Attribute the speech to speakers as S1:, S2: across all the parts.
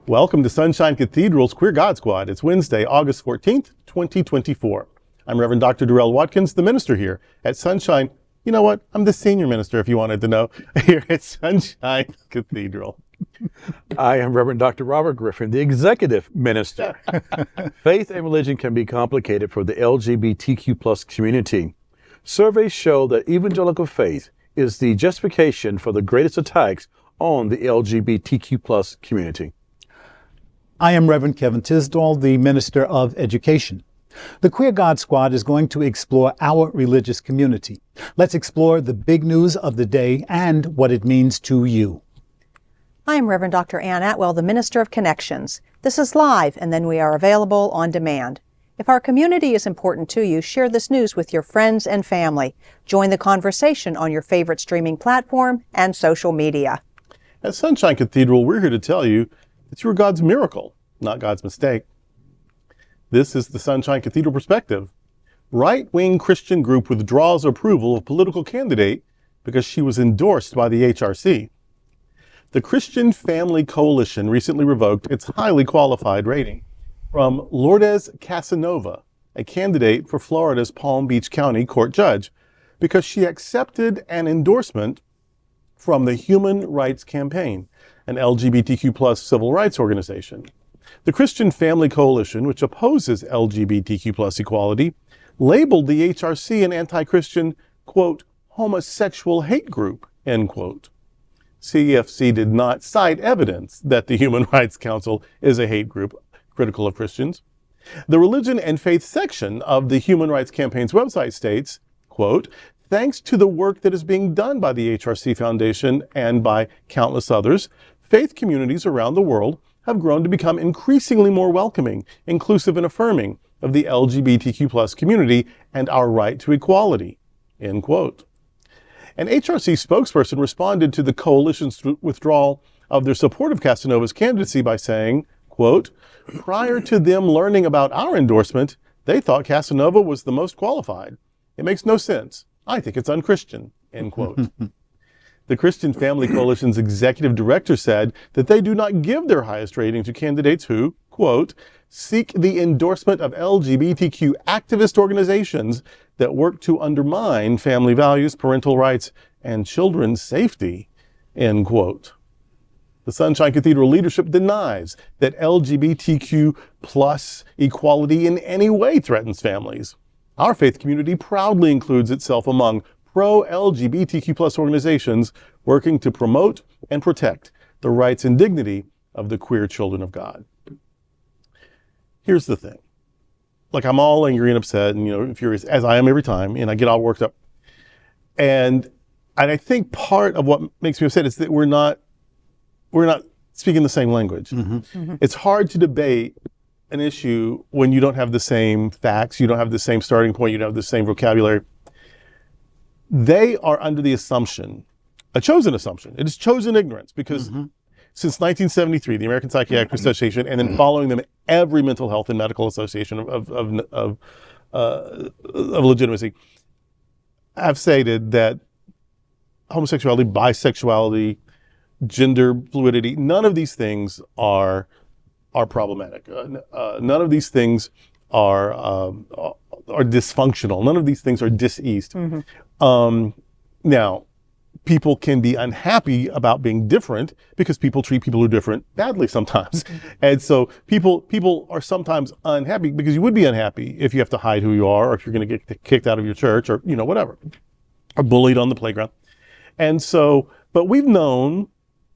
S1: Welcome to Sunshine Cathedral's Queer God Squad. It's Wednesday, August 14th, 2024. I'm Reverend Dr. Darrell Watkins, the minister here at Sunshine. You know what? I'm the senior minister, if you wanted to know, here at Sunshine Cathedral.
S2: I am Reverend Dr. Robert Griffin, the executive minister. Faith and religion can be complicated for the LGBTQ plus community. Surveys show that evangelical faith is the justification for the greatest attacks on the LGBTQ plus community.
S3: I am Reverend Kevin Tisdall, the Minister of Education. The Queer God Squad is going to explore our religious community. Let's explore the big news of the day and what it means to you.
S4: I am Reverend Dr. Ann Atwell, the Minister of Connections. This is live, and then we are available on demand. If our community is important to you, share this news with your friends and family. Join the conversation on your favorite streaming platform and social media.
S1: At Sunshine Cathedral, we're here to tell you that you are God's miracle, not God's mistake. This is the Sunshine Cathedral Perspective. Right-wing Christian group withdraws approval of political candidate because she was endorsed by the HRC. The Christian Family Coalition recently revoked its highly qualified rating from Lourdes Casanova, a candidate for Florida's Palm Beach County Court judge, because she accepted an endorsement from the Human Rights Campaign, an LGBTQ plus civil rights organization. The Christian Family Coalition, which opposes LGBTQ plus equality, labeled the HRC an anti-Christian, quote, homosexual hate group, end quote. CEFC did not cite evidence that the Human Rights Council is a hate group critical of Christians. The religion and faith section of the Human Rights Campaign's website states, quote, thanks to the work that is being done by the HRC Foundation and by countless others, faith communities around the world have grown to become increasingly more welcoming, inclusive, and affirming of the LGBTQ plus community and our right to equality, end quote. An HRC spokesperson responded to the coalition's withdrawal of their support of Casanova's candidacy by saying, quote, prior to them learning about our endorsement, they thought Casanova was the most qualified. It makes no sense. I think it's unchristian, end quote. The Christian Family Coalition's executive director said that they do not give their highest rating to candidates who, quote, seek the endorsement of LGBTQ activist organizations that work to undermine family values, parental rights, and children's safety, end quote. The Sunshine Cathedral leadership denies that LGBTQ plus equality in any way threatens families. Our faith community proudly includes itself among pro-LGBTQ plus organizations working to promote and protect the rights and dignity of the queer children of God. Here's the thing. Like, I'm all angry and upset and, furious, as I am every time, and I get all worked up. And I think part of what makes me upset is that we're not speaking the same language. Mm-hmm. Mm-hmm. It's hard to debate an issue when you don't have the same facts, you don't have the same starting point, you don't have the same vocabulary. They are under the assumption, a chosen assumption. It is chosen ignorance because since 1973, the American Psychiatric Association, and then following them, every mental health and medical association of legitimacy, have stated that homosexuality, bisexuality, gender fluidity, none of these things are problematic. None of these things are dysfunctional. None of these things are diseased. Now, people can be unhappy about being different because people treat people who are different badly sometimes. And so people are sometimes unhappy because you would be unhappy if you have to hide who you are, or if you're going to get kicked out of your church, or, whatever, or bullied on the playground. And so, but we've known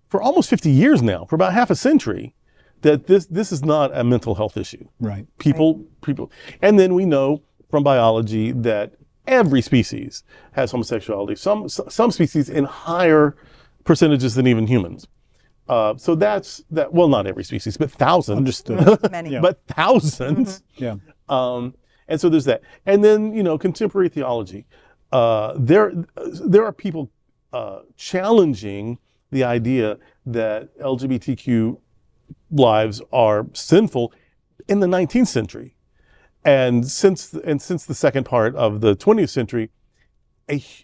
S1: for almost 50 years now, for about half a century, that this is not a mental health issue.
S3: Right.
S1: People, and then we know from biology that every species has homosexuality. Some species in higher percentages than even humans. So that's that. Well, not every species, but thousands.
S3: Understood.
S4: Many.
S1: But thousands.
S3: Yeah.
S1: And so there's that. And then contemporary theology. There are people challenging the idea that LGBTQ lives are sinful in the 19th century. And since the second part of the 20th century,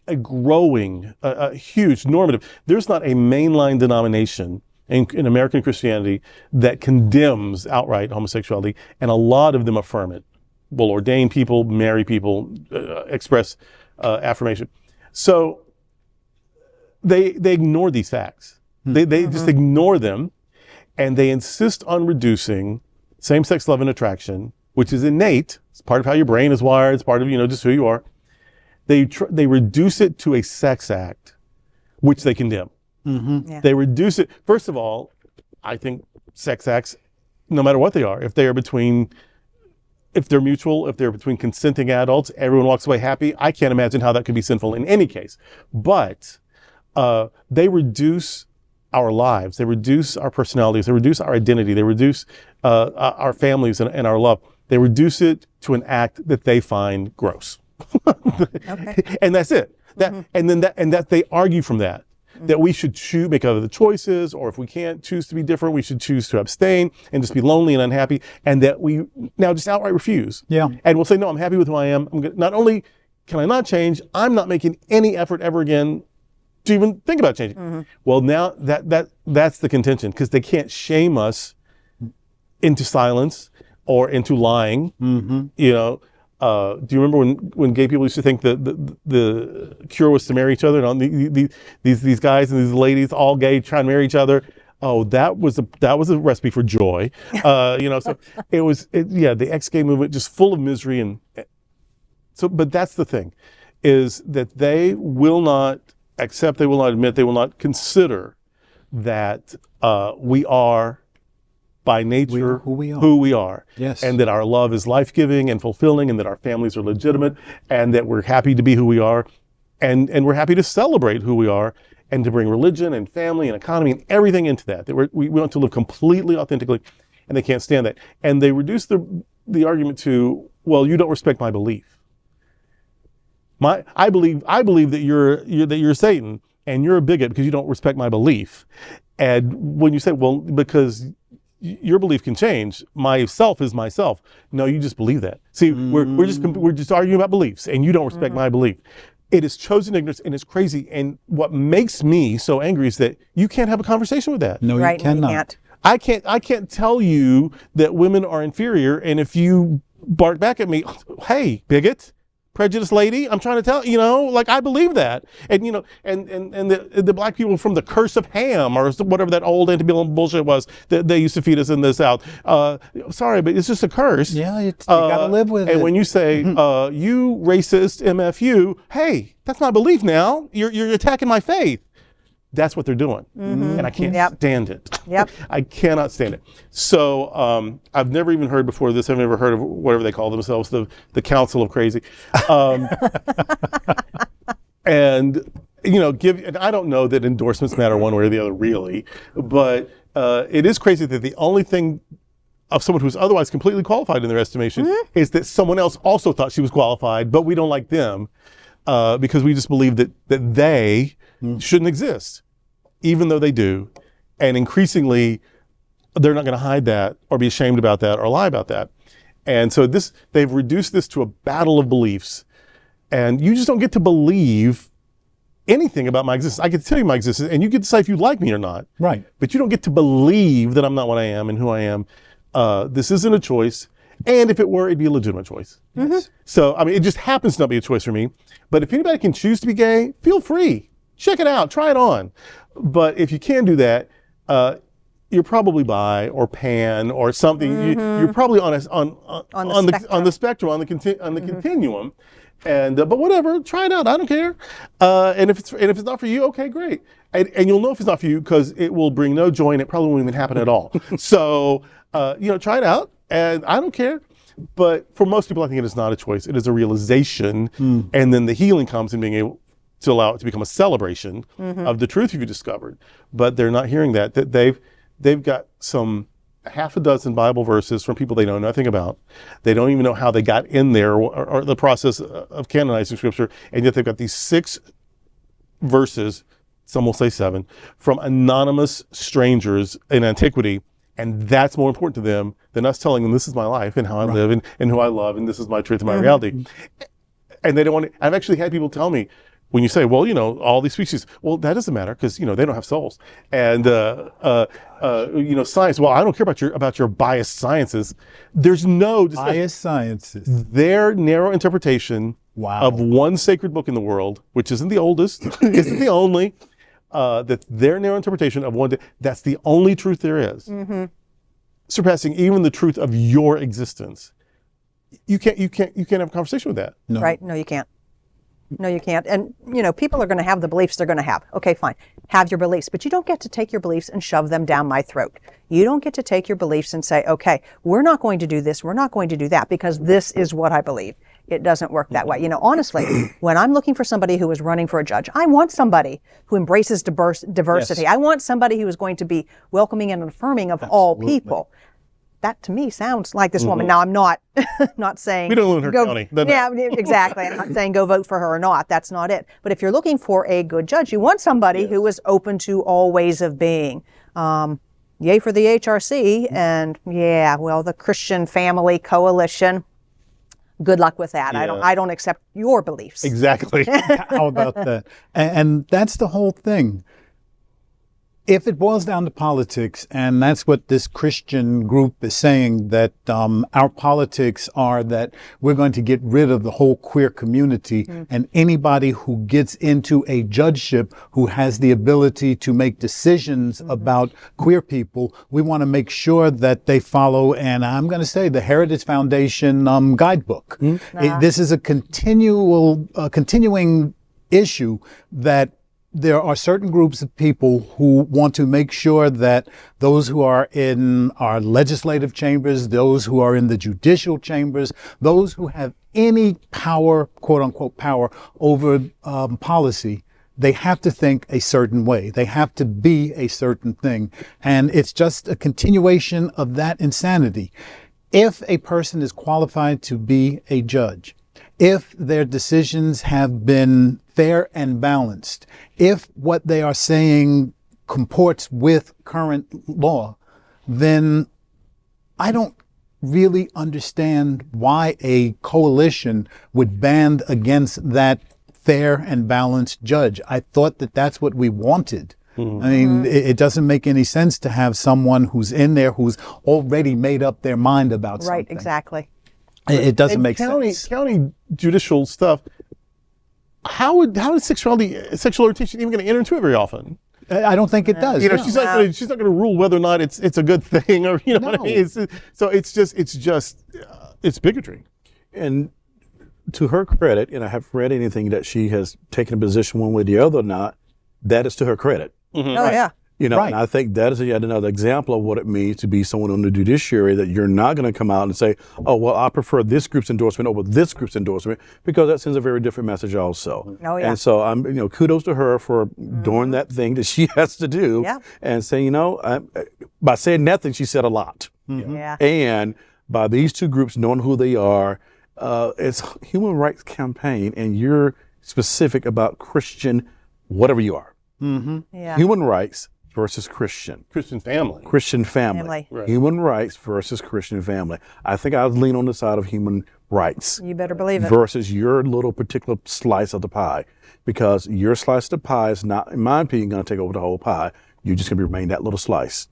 S1: a growing, a huge normative. There's not a mainline denomination in American Christianity that condemns outright homosexuality, and a lot of them affirm it. Will ordain people, marry people, express affirmation. So they ignore these facts. They just ignore them, and they insist on reducing same-sex love and attraction, which is innate. It's part of how your brain is wired. It's part of, just who you are. They reduce it to a sex act, which they condemn.
S4: Yeah.
S1: They reduce it. First of all, I think sex acts, no matter what they are, if they're mutual, if they're between consenting adults, everyone walks away happy, I can't imagine how that could be sinful in any case. But they reduce our lives, they reduce our personalities, they reduce our identity, they reduce our families and our love. They reduce it to an act that they find gross.
S4: Okay.
S1: And that's it. And that they argue from that we should make other choices, or if we can't choose to be different, we should choose to abstain and just be lonely and unhappy, and that we now just outright refuse.
S3: Yeah. And
S1: we'll say, no, I'm happy with who I am. Not only can I not change, I'm not making any effort ever again to even think about changing. Well, now that's the contention, because they can't shame us into silence or into lying. Do you remember when gay people used to think that the cure was to marry each other, and these guys and these ladies, all gay, trying to marry each other? Oh, that was a recipe for joy. So the ex-gay movement, just full of misery. And so, but that's the thing, is that they will not accept, they will not admit, they will not consider that we are by nature
S3: who we are.
S1: Yes. And that our love is life-giving and fulfilling, and that our families are legitimate, and that we're happy to be who we are, and we're happy to celebrate who we are, and to bring religion and family and economy and everything into that. We want to live completely authentically, and they can't stand that. And they reduce the argument to, well, you don't respect my belief. I believe that you're Satan, and you're a bigot because you don't respect my belief. And when you say, well, because your belief can change, myself is myself. No, you just believe that. See, we're just arguing about beliefs, and you don't respect my belief. It is chosen ignorance, and it's crazy. And what makes me so angry is that you can't have a conversation with that.
S3: No, you cannot.
S1: I can't tell you that women are inferior, and if you bark back at me, hey, bigot, prejudiced lady, I'm trying to tell, I believe that. And, and the black people from the curse of Ham, or whatever that old antebellum bullshit was that they used to feed us in the South. Sorry, but it's just a curse.
S3: Yeah, you gotta live with it.
S1: And when you say, you racist MFU, hey, that's my belief now. You're attacking my faith. That's what they're doing. And I can't stand it.
S4: Yep.
S1: I cannot stand it. So I've never even heard before this. I've never heard of whatever they call themselves, the Council of Crazy. And I don't know that endorsements matter one way or the other, really, but it is crazy that the only thing of someone who's otherwise completely qualified in their estimation is that someone else also thought she was qualified, but we don't like them because we just believe that they shouldn't exist, even though they do. And increasingly, they're not going to hide that or be ashamed about that or lie about that. And so they've reduced this to a battle of beliefs. And you just don't get to believe anything about my existence. I get to tell you my existence, and you get to decide if you like me or not.
S3: Right.
S1: But you don't get to believe that I'm not what I am and who I am. This isn't a choice. And if it were, it'd be a legitimate choice. So, it just happens to not be a choice for me. But if anybody can choose to be gay, feel free. Check it out. Try it on. But if you can do that, you're probably bi or pan or something. You're probably on the spectrum, on the continuum. And but whatever, try it out. I don't care. And if it's not for you, okay, great. And you'll know if it's not for you because it will bring no joy, and it probably won't even happen at all. So try it out, and I don't care. But for most people, I think it is not a choice. It is a realization, and then the healing comes in being able to allow it to become a celebration of the truth you've discovered. But they're not hearing that they've got some half a dozen Bible verses from people they know nothing about. They don't even know how they got in there or the process of canonizing Scripture, and yet they've got these 6 verses, some will say 7, from anonymous strangers in antiquity, and that's more important to them than us telling them this is my life and how I live and who I love, and this is my truth and my reality. And they don't want to. I've actually had people tell me, when you say, well, all these species, well, that doesn't matter because, they don't have souls. And, science, well, I don't care about your biased sciences. There's no discussion.
S3: Biased sciences.
S1: Their narrow interpretation of one sacred book in the world, which isn't the oldest, isn't the only, that their narrow interpretation of one, that's the only truth there is, surpassing even the truth of your existence. You can't have a conversation with that.
S3: No.
S4: Right? No, you can't. No, you can't. And, people are going to have the beliefs they're going to have. Okay, fine. Have your beliefs. But you don't get to take your beliefs and shove them down my throat. You don't get to take your beliefs and say, okay, we're not going to do this, we're not going to do that because this is what I believe. It doesn't work that way. Honestly, when I'm looking for somebody who is running for a judge, I want somebody who embraces diversity.
S3: Yes.
S4: I want somebody who is going to be welcoming and affirming of all people. That to me sounds like this woman. Now I'm not saying
S1: we don't live in her county.
S4: Yeah, exactly. I'm not saying go vote for her or not. That's not it. But if you're looking for a good judge, you want somebody who is open to all ways of being. Yay for the HRC and the Christian Family Coalition. Good luck with that.
S1: Yeah.
S4: I don't accept your beliefs.
S1: Exactly.
S3: How about that? And that's the whole thing. If it boils down to politics, and that's what this Christian group is saying, that our politics are that we're going to get rid of the whole queer community, and anybody who gets into a judgeship who has the ability to make decisions about queer people, we want to make sure that they follow, and I'm going to say, the Heritage Foundation guidebook. This is a continuing issue that there are certain groups of people who want to make sure that those who are in our legislative chambers, those who are in the judicial chambers, those who have any power, quote unquote, power over policy, they have to think a certain way. They have to be a certain thing. And it's just a continuation of that insanity. If a person is qualified to be a judge, if their decisions have been fair and balanced, if what they are saying comports with current law, then I don't really understand why a coalition would band against that fair and balanced judge. I thought that that's what we wanted. I mean, it doesn't make any sense to have someone who's in there who's already made up their mind about something.
S4: Right, exactly.
S3: It doesn't make sense.
S1: County judicial stuff. How is sexual orientation even going to enter into it very often?
S3: I don't think it does.
S1: She's not going to rule whether or not it's a good thing, or what I mean. It's bigotry.
S2: And to her credit, and I haven't read anything that she has taken a position one way or the other or not, that is to her credit.
S4: Oh yeah.
S3: Right.
S2: And I think that is yet another example of what it means to be someone on the judiciary, that you're not going to come out and say, oh, well, I prefer this group's endorsement over this group's endorsement, because that sends a very different message also.
S4: Oh, yeah.
S2: And so I'm, kudos to her for doing that thing that she has to do, and saying, by saying nothing, she said a lot.
S4: Yeah.
S2: And by these two groups knowing who they are, it's human rights campaign, and you're specific about Christian, whatever you are.
S4: Yeah.
S2: Human rights versus Christian
S1: family.
S2: Christian family.
S1: Right.
S2: Human rights versus Christian family. I think I would lean on the side of human rights.
S4: You better believe it.
S2: Versus your little particular slice of the pie. Because your slice of the pie is not, in my opinion, going to take over the whole pie. You're just going to remain that little slice.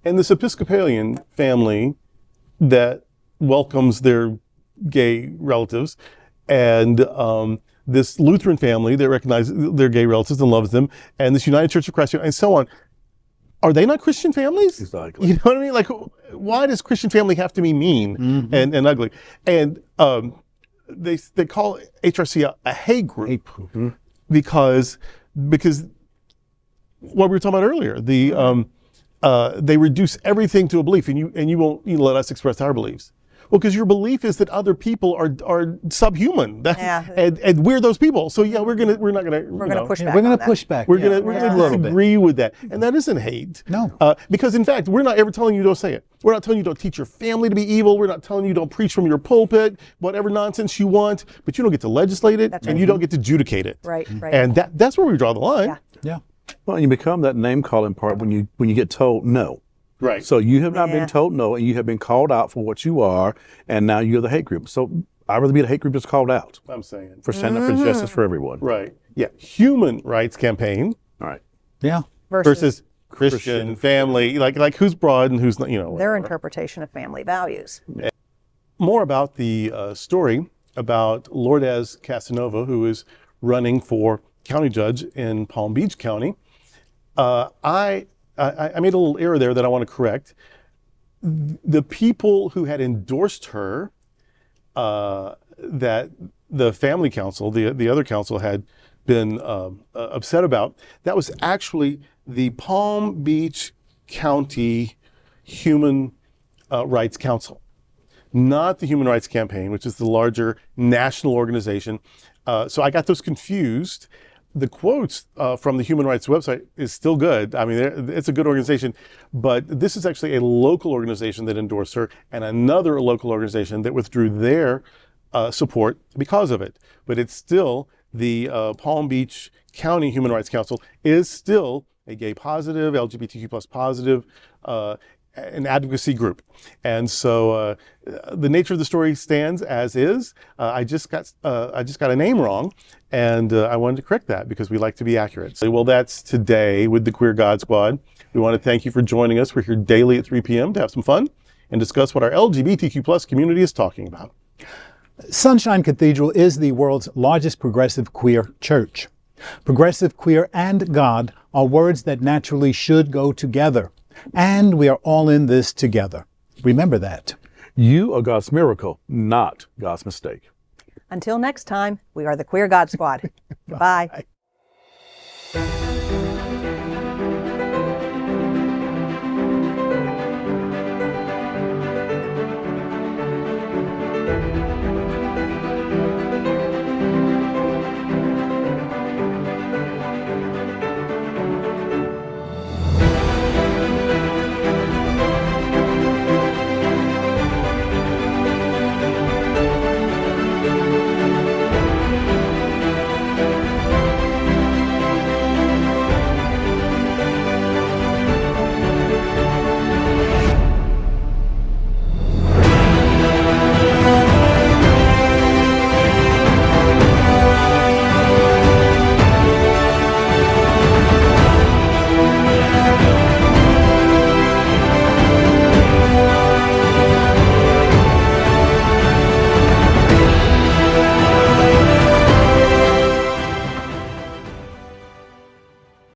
S1: And this Episcopalian family that welcomes their gay relatives, and this Lutheran family that recognizes their gay relatives and loves them, and this United Church of Christ, and so on. Are they not Christian families?
S2: Exactly.
S1: You know what I mean? Like, why does Christian family have to be mean and ugly? And they call HRC a hate group because what we were talking about earlier, they reduce everything to a belief, and you won't let us express our beliefs. Well, because your belief is that other people are subhuman, and we're those people. So we're gonna
S4: push back.
S3: We're going to push back.
S1: We're gonna disagree with that, and that isn't hate.
S3: No,
S1: because in fact, we're not ever telling you don't say it. We're not telling you don't teach your family to be evil. We're not telling you don't preach from your pulpit, whatever nonsense you want. But you don't get to legislate it, and you don't get to adjudicate it.
S4: Right.
S1: And that's where we draw the line.
S3: Yeah.
S2: Well, you become that name calling part when you get told no.
S1: Right.
S2: So you have not been told no, and you have been called out for what you are, and now you're the hate group. So I'd rather be the hate group that's called out
S1: I'm saying.
S2: for standing up for justice for everyone.
S1: Right. Yeah. Human rights campaign
S2: All right.
S3: Yeah.
S1: versus Christian family. Like who's broad and who's not,
S4: their
S1: whatever.
S4: interpretation of family values.
S1: More about the story about Lourdes Casanova, who is running for county judge in Palm Beach County. I made a little error there that I want to correct. The people who had endorsed her, that the family council, the other council had been upset about, that was actually the Palm Beach County Human Rights Council, not the Human Rights Campaign, which is the larger national organization. So I got those confused. The quotes from the Human Rights website is still good. I mean, it's a good organization, but this is actually a local organization that endorsed her and another local organization that withdrew their support because of it. But it's still the Palm Beach County Human Rights Council is still a gay positive, LGBTQ plus positive, an advocacy group. And so the nature of the story stands as is. I just got a name wrong, and I wanted to correct that because we like to be accurate. So, well, that's today with the Queer God Squad. We want to thank you for joining us. We're here daily at 3 p.m. to have some fun and discuss what our LGBTQ plus community is talking about.
S3: Sunshine Cathedral is the world's largest progressive queer church. Progressive, queer, and God are words that naturally should go together. And we are all in this together. Remember that.
S2: You are God's miracle, not God's mistake.
S4: Until next time, we are the Queer God Squad. Goodbye.
S3: Bye.